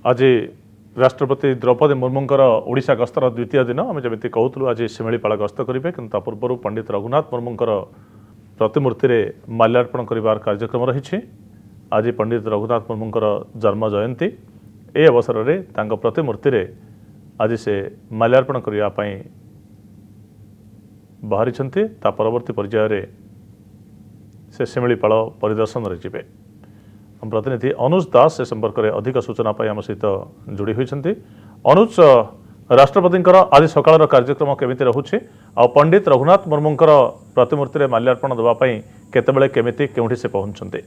आज राष्ट्रपति द्रौपदी मुर्मूंकर ओडिशा गस्तर द्वितीय दिन आम जमी कहूँ आज शिमिलीपाल गस्त करेंगे कि पूर्व पंडित रघुनाथ मुर्मूंकर प्रतिमूर्ति में माल्यार्पण कर कार्यक्रम रही। आज पंडित रघुनाथ मुर्मूंकर जन्म जयंती ए अवसर में प्रतिमूर्ति में आज से माल्यार्पण करने बाहरी परवर्ती पर्यायर से शिमिलीपाल परिदर्शन में जी। हम प्रतिनिधि अनुज दास से संपर्क में अधिक सूचना आम सहित जोड़ी होती। अनुज, राष्ट्रपति आज सकाल कार्यक्रम केमिति रहुछि आ पंडित रघुनाथ मुर्मूंकर प्रतिमूर्ति में माल्यार्पण देवाई केतेबेले केमिति केउठी से पहुंचते?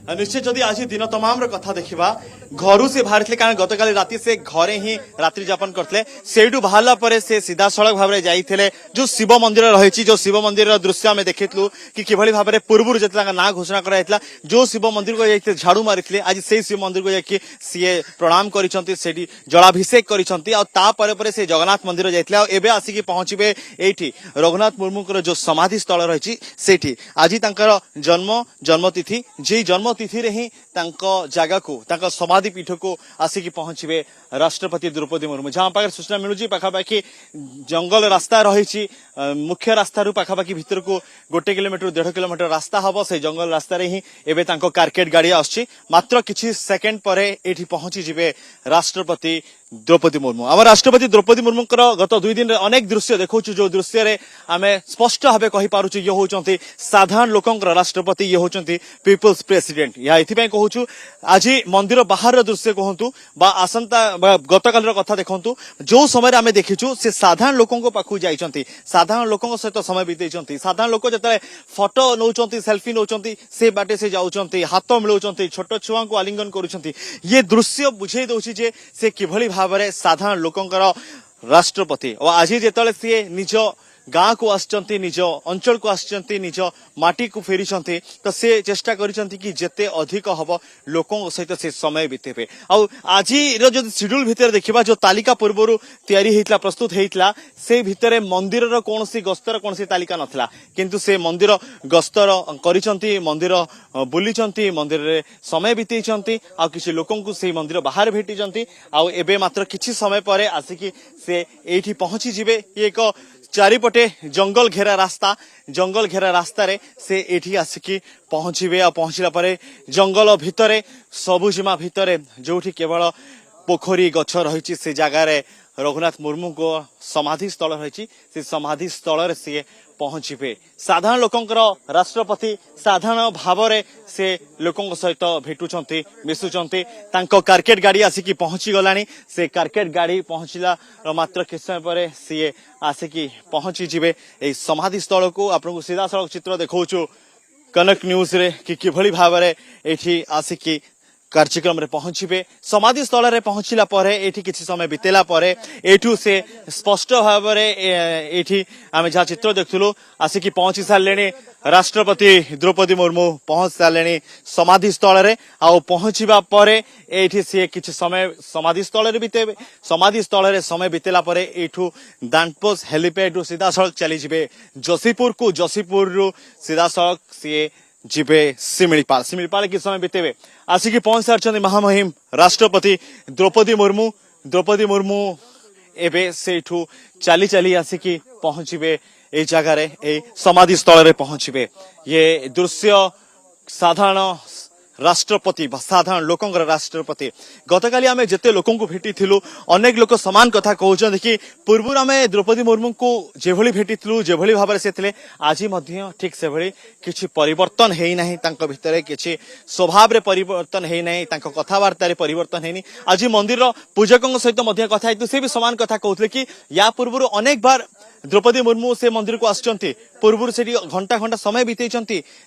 निश्चय जदि आज दिन तमाम कथा देखा घर से बाहर कारण गतकाली राति से घरे ही रात्रि जापन करते सेठू बाहरला परे से सीधा सड़क भाव में जाइए जो शिव मंदिर रही जो शिव मंदिर दृश्य आम देखिलु कि किभली भाव में पूर्व जो ना घोषणा कराइला जो शिव मंदिर को जाइए झाड़ू मारी आज से शिव मंदिर को जाकि सी प्रणाम कर जलाभिषेक कर से जगन्नाथ मंदिर जाइए एवं आसिक पहुंचे ये रघुनाथ मुर्मूंकर जो समाधि स्थल रही सेठी आज जन्मतिथि जे जन्म तिथि रे ही जगह को समाधि पीठ को आसिक पहुंचे राष्ट्रपति द्रौपदी मुर्मू जहां पाखे सूचना मिलूँ पाखापाखि जंगल रास्ता रही मुख्य रास्ता पाखापाखि भीतर को 1 किलोमीटर 1.5 किलोमीटर रास्ता हम से जंगल रास्ता ही एवं कारकेट गाड़ी आसछि मात्र किछि सेकेंड पर ये पहुंची जिवे राष्ट्रपति द्रौपदी मुर्मू। आम राष्ट्रपति द्रौपदी मुर्मू गत 2 दिन अनेक दृश्य देखु जो दृश्य आम स्पष्ट भाव कहीपु ये होती साधारण लोकंर राष्ट्रपति ये होती पीपुल्स प्रेसिडेंट या ये कहूँ आज मंदिर बाहर दृश्य कहतु आसंता गतकाल कथा देखु जो समय आम देखीचु से साधारण लोकों पाखु जाइछंती साधारण लोकों सहित समय बीतई साधारण लोक जो फोटो नौचंती सेल्फी नौचंती से बाटे से जाउचंती हाथ मिलाउचंती छोट छुआ को आलिंगन करुचंती ये दृश्य बुझे दउछि जे से किभली भाव में साधारण लोकंकर राष्ट्रपति और आज जेतले सी निज गाँ को आसचंती निज अंचल को आसचंती निज माटी को फेरी तो से चेष्टा करिसंती कि जेते अधिक हब लोकों सहित से समय बीतेबे। आज जो शेड्यूल भितर देखिबा जो तालिका पूर्व तैयारी हेतला प्रस्तुत हेतला से भितर मंदिर कौन गस्तर कौन तालिका नथिला किंतु से मंदिर गस्तर करिसंती मंदिर बुलीचंती मंदिर रे समय बीतेइचंती आ किछि लोकों को से मंदिर बाहर भेटिचंती आ एबे मात्र किछि समय परे आसिकी से एठी पहुंची जिवे। एक चारिपटे जंगल घेरा रास्ता रे से एठी आसिकी पहुंचीबे आ पहुंचला परे जंगल भितरे सबुजिमा भितरे जोठी केवल पोखरी गछ रही से जगार रघुनाथ मुर्मू को समाधि स्थल रही से समाधि स्थल से पहुंचे साधारण लोकंकर राष्ट्रपति साधारण भाव से लोकों सहित भेटुचंती मिशुचंती कारकेट गाड़ी आसिकी पहुंची गलानी से कारकेट गाड़ी पहुंचला मात्र किछ समय पर सी आसिकी पहुंची जिवे ए समाधि स्थल को आपको सीधा सड़क चित्र देखौछु कनक न्यूज रे कि किभली भाव में एठी आसिकी कार्यक्रम रे पहुंचे समाधि स्थल रे पहुंचला परे एठी किछि समय बितेला परे एठू से स्पष्ट भाव में एठी आमे जहाँ चित्र देखथुलु आसिकी पहुंची सारलेनी राष्ट्रपति द्रौपदी मुर्मू पहुंच सारलेनी समाधि स्थल रे आ पहुंचीबा परे एठी से किछि समय समाधि स्थल रे बितेबे समाधि स्थल रे समय बितेला परे एठू दानपोस हेलीपैड रु सीधा सड़क चली जिवे जोशीपुर रु सीधा सड़क से जिबे शिमिलीपाल किस समय बीतेबे आसिकी पहुंच सारी महामहिम राष्ट्रपति द्रौपदी मुर्मू एबे सेठू चली आसिकी पहुंचे ए जगह रे ए समाधि स्थल रे पहुंचे ये दृश्य साधारण राष्ट्रपति साधारण लोकों राष्ट्रपति गतकाली आमे जेते लोकों को भेटी थिलु अनेक लोक समान कथा कहउछन कि पूर्व आमे द्रौपदी मुर्मू को जेभली भेटी थिलु जेभली भाव से थिले आज मध्य ठीक से भली किछि परिवर्तन हेई नाही तांको भितरे किछि स्वभाव रे परिवर्तन हेई नाही तांको कथावार्ता रे परिवर्तन हेनी आज मंदिर पूजकों सहित मध्य कथा हेतु से भी समान कथा कहउथले कि या पूर्व अनेक बार द्रौपदी मुर्मू से मंदिर को आसचंती पूर्व से घंटा समय बीतई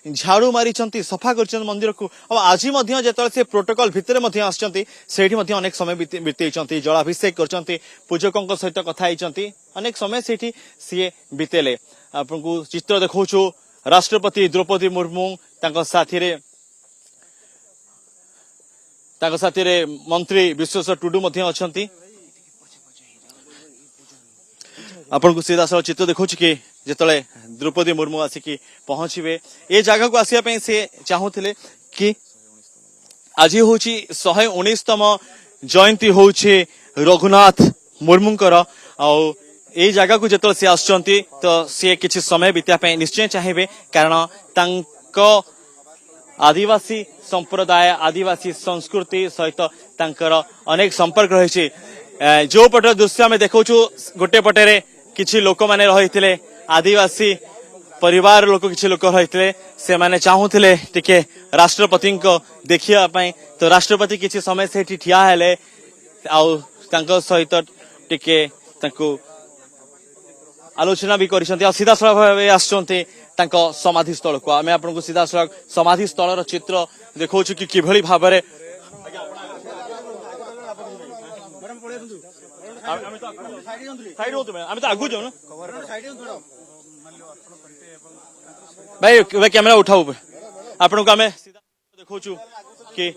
झाड़ू मारी सफा कर मंदिर को और आज जो से प्रोटोकॉल भितर आसचंती सेठी अनेक समय बीतई जलाभिषेक कर पूजकों सहित कथा अनेक समय सेठी सी बीतेले आपको चित्र देखौछु राष्ट्रपति द्रौपदी मुर्मू साथी रे मंत्री विश्वेश्वर टुडू अच्छा आपन को सीधा सड़क चित्र देखो कि जिते द्रौपदी मुर्मू आसिकी पहुंचे ये जगह को आसवाई से चाहूले कि आज हूँ 119तम जयंती होउछे रघुनाथ मुर्मुंकर आउ ए जगह को जतल से आछंती तो से किछि समय बिता पे निश्चय चाहिए कारण तांको आदिवासी संप्रदाय आदिवासी संस्कृति सहित तांकर अनेक संपर्क रही जो पट दृश्य आम देखु गोटे पटेरे किछि लोक माने रहिथिले आदिवासी परिवार लोक किछि लोक रहिथिले से माने चाहूथिले टिके राष्ट्रपति को देखिया पई तो राष्ट्रपति किछि समय से ठिया हेले आउ तांको सहित टिके तांको आलोचना भी करिसंती आ सीधा सड़क भावे आछंती तांको समाधि स्थल को आमे आपन को सीधा सड़क समाधि स्थल चित्र देखौछु कि किभଳି भाबरे भाई कैमेरा उठाऊ आपन को आमे सीधा देखौछु कि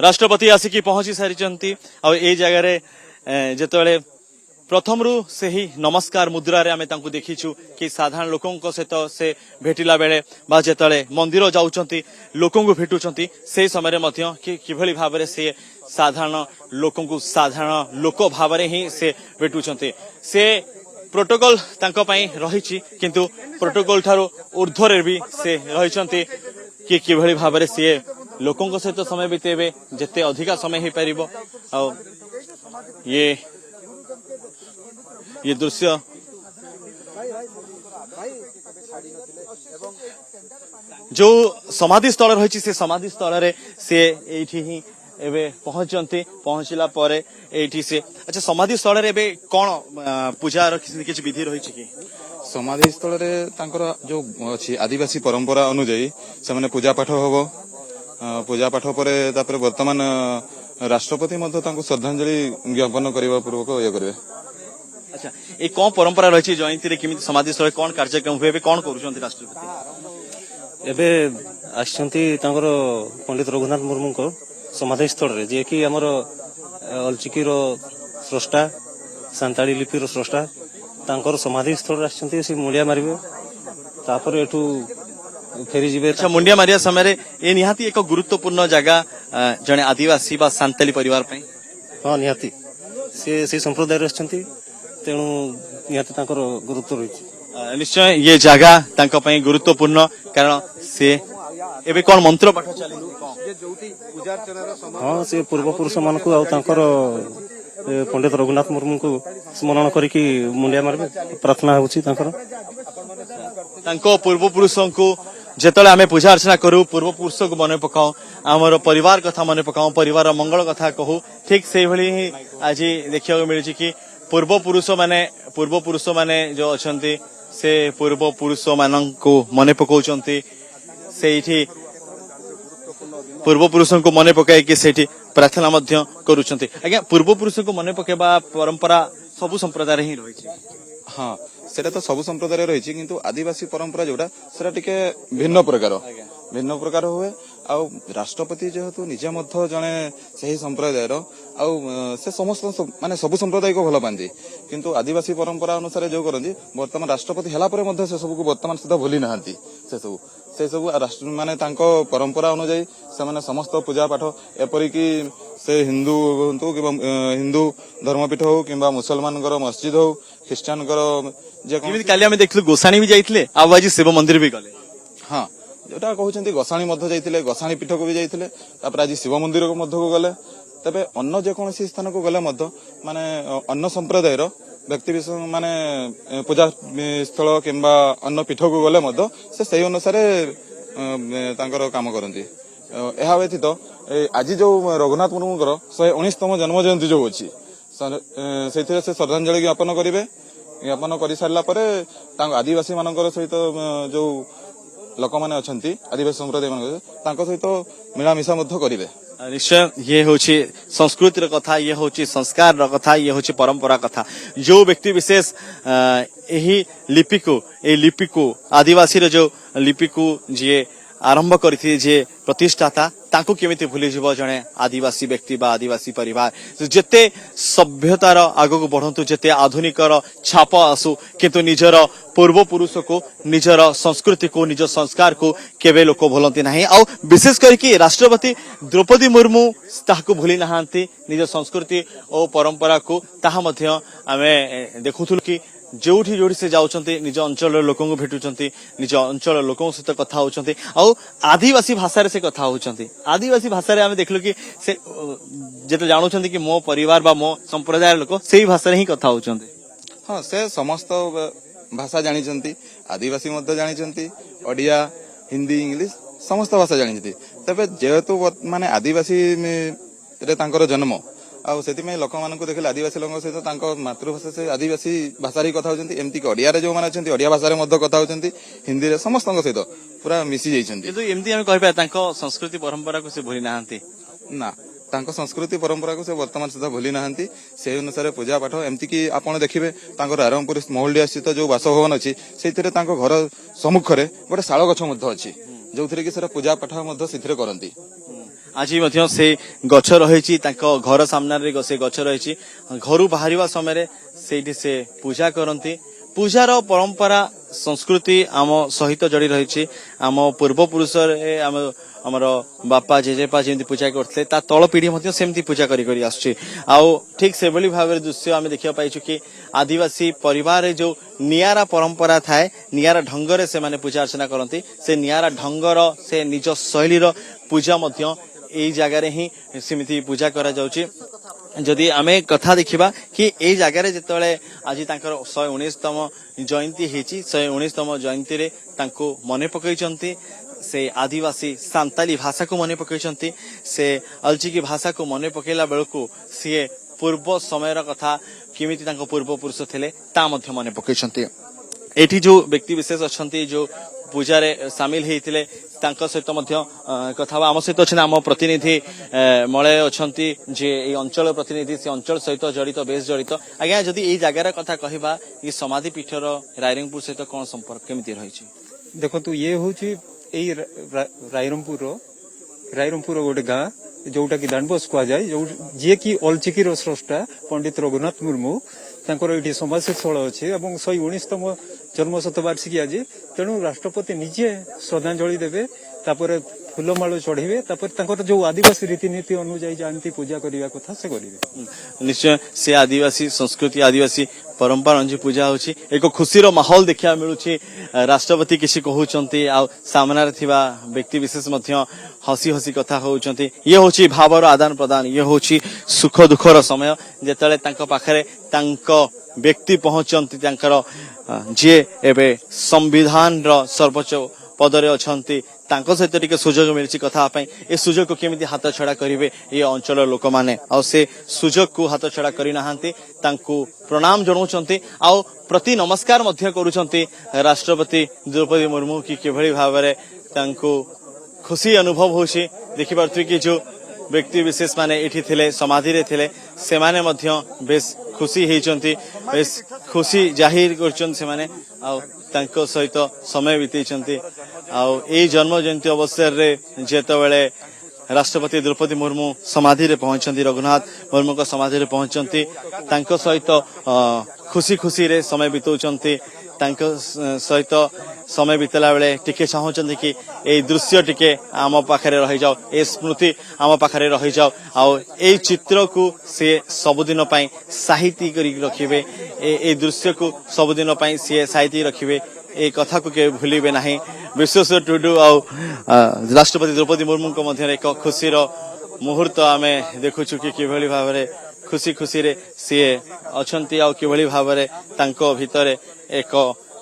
राष्ट्रपति आसिकी पहुंची सारी आ जगार जिते प्रथम रू से ही नमस्कार मुद्रा रे आमे तांको देखिछु कि साधारण लोकों सहित से भेटिला बेले बा जेतले मंदिर जाउचंती लोकों को भेटुचंती से समय मध्य कि किभଳି भाबरे से साधारण लोकों को साधारण लोक भाबरे ही से भेटुचंती से प्रोटोकॉल तांको पई रहिछि किंतु प्रोटोकॉल थारो ऊर्ध्वरे भी से रहिचंती कि किभଳି भाबरे से लोकों सहित समय बितेबे जेते अधिका समय ही परिबो आ ये दृश्य जो समाधि स्थल रही से समाधि स्थल रे से एठी ही एबे पहुंचंती पहुंचला परे एठी से अच्छा समाधि स्थल रे एबे कोन पूजा र किछ विधि रही कि समाधि स्थल रे तांकर जो अछि आदिवासी परंपरा अनुଯାयी से माने पूजा पाठ होबो पूजा पाठ परे तापर वर्तमान राष्ट्रपति मध्य तांको श्रद्धांजलि ज्ञापन करबा पूर्वक ये करबे अच्छा ए कोन परंपरा रही जयंती रे किमित समाधि स्थल कोन कार्यक्रम हुए कोन करूछंती राष्ट्रपति एबे आछंती तांकर पंडित रघुनाथ मुर्मू को समाधि स्थल रे जे कि हमर अलचिकी रो स्रष्टा सांताली लिपि रो स्रष्टा तांकर समाधि स्थल रे आछंती से मुलिया मारिबे तापर एठू फेरी जीवे अच्छा मुंडिया मारिया समय रे ए निहाती एक गुरुत्वपूर्ण जगह जने आदिवासी बा सांताली परिवार पई हां निहाती से संप्रदाय रे आछंती तेणु निहाती तांकर गुरुत्व रही निश्चय ये जगह तांको पई गुरुत्वपूर्ण कारण से एबे कोन मंत्र पाठ चलिलु हाँ से पूर्वपुरुष मान को आ तांकर पंडित रघुनाथ मुर्मू को स्मरण करिकी मुंडिया मारबे प्रार्थना होउची तांकर तांको पूर्वपुरुषों को जेतले आमे पूजा अर्चना करू पूर्वपुरुषों को मने पकाओ हमर परिवार कथा मने पकाओ परिवार मंगल कथा कहू ठीक से भली ही आज देखिया को मिलि कि पूर्वपुरुष माने जो अछंती से पूर्वपुरुष मानन को मने पकाउचंती सेठी पूर्वपुरुषों को मने पकाई कि सेठी प्रार्थना मध्य करूचंती आज्ञा पूर्वपुरुषों को मने पकेबा परंपरा सबु संप्रदाय रे ही रही छी हाँ सेटा तो सब संप्रदाय रही किंतु आदिवासी परंपरा जोटा सेटा टिके भिन्न प्रकार हुए आ राष्ट्रपति जेहेतु निजे मध्य जने सही संप्रदाय से समस्त माने सब संप्रदाय को भल पाती किंतु आदिवासी परंपरा अनुसार जो करती वर्तमान राष्ट्रपति हेला परे मध्य से सब को वर्तमान सुधा भूली नाहांती से सब राष्ट्र माने तांको परंपरा अनुଯାयी से माने समस्त पूजा पाठ एपरिकी से हिंदू हूँ कि हिंदू धर्मपीठ हो कि मुसलमान मस्जिद हो ख्रीस्टान काली आमे देखलु गोसाणी भी जाइथिले आ आज शिव मंदिर भी गले हाँ जोटा कहउछंती गोसाणी मध्य जाइथिले गोसाणी पीठ को भी जाइथिले तापर आज शिव मंदिर को मध्य को गले तबे अन्य जेकोसी स्थान को गले मध्य माने अन्य संप्रदाय रो व्यक्ति विशेष माने पूजा स्थल किंबा अन्य पीठ को गले मध्य से सही अनुसार तांकर काम करंती एहा व्यतीत आज जो रघुनाथ मुर्मूकर 119तम जन्म जयंती जो अछि से श्रद्धांजलि ज्ञापन करेंगे ज्ञापन कर सारा आदिवासी मान सहित जो लोक मैंने अच्छा आदिवासी संप्रदाय मान सहित मिलामिशा करेंगे निश्चय ये होची संस्कृतिर कथा ये होची संस्कार कथा ये होची परंपरा कथा जो व्यक्ति विशेष यही लिपि को आदिवासी जो लिपि को जी आरंभ करथिले जे प्रतिष्ठाता तांको केमिति भूली जीव जणे आदिवासी व्यक्ति बा आदिवासी परिवार जेते सभ्यतार आगको बढ़ंतु जेते आधुनिकर छाप आसु किंतु निजर पूर्व पुरुष को निजर संस्कृति को निज संस्कार को केवे लोक भूलती नहीं आ विशेष करके राष्ट्रपति द्रौपदी मुर्मू ताहाको भूली नहांती निज संस्कृति और परंपरा को ताहा मध्य आमे देखुथुल कि जोठी जोठी से जाउछंती निज अंचल लोकों को भेटुछंती निज अंचल लोकों सहित कथा होउछंती आ आदिवासी भाषा रे से कथा होउछंती आदिवासी भाषा रे आमे देखलु कि से जेते जानुछंती कि मो परिवार बा मो संप्रदाय लोक सेही भाषा रे ही कथा होउछंती हाँ से समस्त भाषा जानी आदिवासी मध्य जानी ओडिया हिंदी इंग्लिश समस्त भाषा जानी तेज जेहेतु माने आदिवासी रे तांकर जन्म आउ लोक मान देखिले आदिवासी लोक सहित मातृभाषा से आदिवासी भाषा ही कथा होती एमती ओडिया जो मैंने अच्छा ओडिया भाषा कथा होती हिंदी रे समस्त सहित पूरा मिसी जाइछन्ती एमती आमे कहबा तांको संस्कृति परंपरा को से भूली नाहंती ना तांको संस्कृति परंपरा को से वर्तमान सुधा भूली नाहंती से अनुसार पूजा पाठ एमती कि आपण देखिबे तांको रायरंगपुर महलडिया स्थित जो बासभवन अछि सेथिरे तांको घर सम्मुख रे गोटे शाल गछ मध्य अछि जोथिरे कि सेरा पूजा पाठ मध्य सेथिरे करंती आज मध्य से गछ रही घर सामने से गछ रही घर बाहर समय से पूजा करती पूजार परंपरा संस्कृति आम सहित जड़ी रही आम पूर्वपुरुष आमर बापा जेजेपा जमी पूजा करते तल पीढ़ी सेमती पूजा करी आसुची आउ ठीक से भाव दृश्य आम देखा पाइछु कि आदिवासी परिवार जो नियारा परंपरा थाए नियारा ढंगरे से माने पूजा अर्चना करती से नियारा ढंगर से निज शैलीर पूजा मध्य एई जगार ही सेमिति पूजा करा जाउची जदि आमे कथा देखिबा कि एई जगार जेतले आज तांकर 119तम जयंती हेची 119तम जयंती रे तांको मने पकैचंती से आदिवासी सांताली भाषा को मने पकैचंती से अलचिकी भाषा को मने पकेला बेलको से पूर्व समय कथा किमिति तांको पूर्व पुरुष थिले ता मध्य मने पकैचंती एठी जो व्यक्ति विशेष अछंती जो पूजारे सामिल हेइथिले तांको सहित मध्य कथा आम सहित अच्छे आम प्रतिनिधि मलय अछंती जे ए अंचल प्रतिनिधि से अंचल सहित जड़ित बेस जड़ित आज्ञा जदि ए जगार कथा कहबा ये समाधि पीठर रायरंगपुर सहित कोन संपर्क केमिति रहिछि देखो ये होची ए रायरंगपुर गोटे गाँ जोटा कि दानबस कह जाए जो जी कि अलचिकीर स्रष्टा पंडित रघुनाथ मुर्मू तांकर ये समाज स्थल अच्छे 119तम जन्म शतवार्षिकी आज तेणु राष्ट्रपति निजे श्रद्धांजलि देवे तापर फूलमाल चढ़े जो आदिवासी रीतिनीति अनुजाई जानती पूजा करने कथा से करेंगे निश्चय से आदिवासी संस्कृति आदिवासी परंपरा अंजी पूजा होची एक खुशीर माहौल देखा मिलूँ राष्ट्रपति किसी कहउचंती आ सामना रे थिबा व्यक्ति विशेष मध्य हसी हसी कथा होउचंती ये होची भावर आदान प्रदान ये होची सुख दुखर समय जेतले तांको पाखरे तांको व्यक्ति पहुंचंती तांकर जे एबे संविधान रो सर्वोच्च पदरे अछंती तांको सहित टिके सुजोग मिलछि कथा पई ए सुजोग को केमिति हाथ छड़ा करिवे ए अंचल लोक माने आ से सुजोग को हाथ छड़ा करि नाहंती तांको प्रणाम जणाउछंती आ प्रति नमस्कार मध्य करूछंती राष्ट्रपति द्रौपदी मुर्मू की केभଳି भाबरे तांको खुशी अनुभव होछि देखि पारथि कि जो व्यक्ति विशेष माने एठी थिले समाधि रे थिले से माने मध्य बेस खुशी हेचंती बेस खुशी जाहिर करछन से माने आ तांको सहित समय बितेचंती आउ ए जन्म जयंती अवसर रे जेतबेले राष्ट्रपति द्रौपदी मुर्मू समाधि रे पहुंचंती रघुनाथ मुर्मू को समाधि रे पहुंचंती तांको सहित खुशी खुशी रे समय बितौचंती तांको सहित समय बितला बेले टिके चाहूचंती कि ए दृश्य टिके आम पाखरे रहि जाओ ए स्मृति आम पाखरे रहि जाओ आउ ए चित्र को से सबुदिन पई साहित्य करी रखिबे ए दृश्य को सबुदिन पई से साहित्य रखिबे ए कथा को के भूलिबे नाही विश्वेश्वर टुडू आ राष्ट्रपति द्रौपदी मुर्मू को मध्य एक खुशीर मुहूर्त आमे देखुछु कि किभଳି भाबरे खुशी खुशी रे से अछंती आ किभଳି भाबरे तांको भितरे एक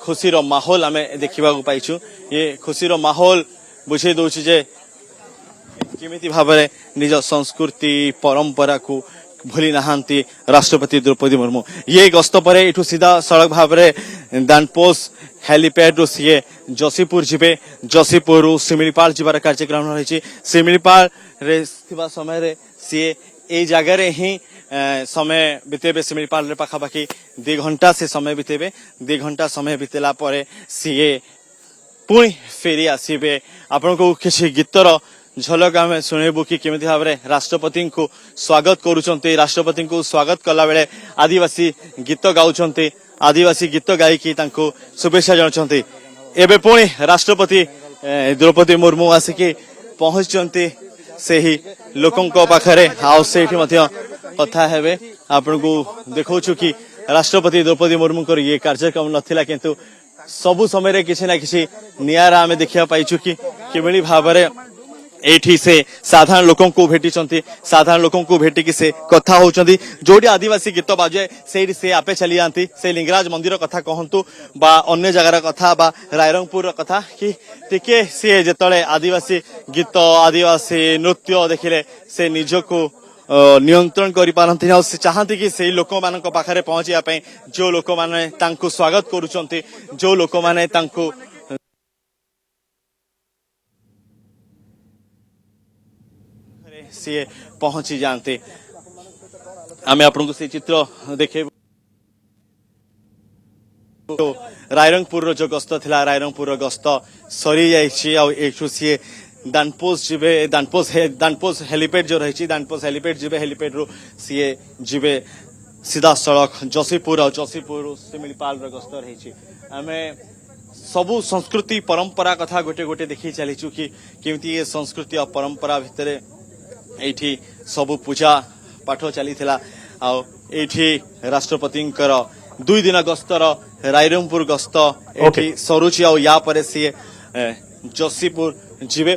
खुशीर माहौल आमे देखिबा को पाइछु ये खुशीर माहौल बुझे दउछि जे किमिति भाबरे निज संस्कृति परंपरा को भूली नहांती राष्ट्रपति द्रौपदी मुर्मू ये गस्त परे इठू सीधा सड़क भाबरे दानपोस हेलीपैड रो सीए जसीपुर जिबे जसीपुर सिमिलीपाल जिबार कार्यक्रम रही सिमिलीपाल रे थिबा समय रे सीए ए जगह रे ही समय बितेबे सिमिलीपाल रे पाखापाखि 2 घंटा से समय बितेबे 2 घंटा समय बितेला परे सीए पुणी फेरी आसबे आपण को किसी गीतर झलक आम शुणबू कि केमी भाव में राष्ट्रपति को स्वागत करुँचे राष्ट्रपति को स्वागत कला बेले आदिवासी गीत गाँव आदिवासी गीत गायकी शुभेच्छा जनाते एवं पुणी राष्ट्रपति द्रौपदी मुर्मू आसिकी पहुंचते से ही लोकों पाखरे आउ से कथा हेबे आपण को देखौछु कि राष्ट्रपति द्रौपदी मुर्मू को ये कार्यक्रम नथिला किंतु सबु समय किसी ना किसी नियारा आमे देखिया पाइछु कि किबेली भाबरे एठी से साधारण लोकों को भेटी साधारण लोकों को भेटिकी से कथा होचंती जोडी आदिवासी गीत बाजे से आपे चली जाती से लिंगराज मंदिर कथा कहंतु बा अन्य जगार कथा बा रायरंगपुर कथा कि टिके से जेतले आदिवासी गीत आदिवासी नृत्य देखिले से निजको नियंत्रण करि पारंती ना से चाहती कि से लोक मानक पाखरे पहुंचिया पई जो लोक माने तांको स्वागत करूचंती जो लोक माने तांको सी पहुंची जाते आम आपको से चित्र देखे तो रायरंगपुर जो गस्त थिला रायरंगपुर गस्त सरी जाइए सी दानपोज जीवे दानपोज हेलीपैड जो रही दानपोज हेलीपैड जीवे हेलीपैड रु सी जीवे सीधा सड़क जसीपुर शिमिलीपाल गस्त रही आम सबु संस्कृति परंपरा कथा गोटे गोटे देखी चलीचु कि केमती ये संस्कृति और परंपरा भितर एठी सबु पूजा पाठ चली एठी राष्ट्रपति 2 दिन गस्तर रायरंगपुर गस्त एठी सरुची या पर सी जसीपुर जीवे।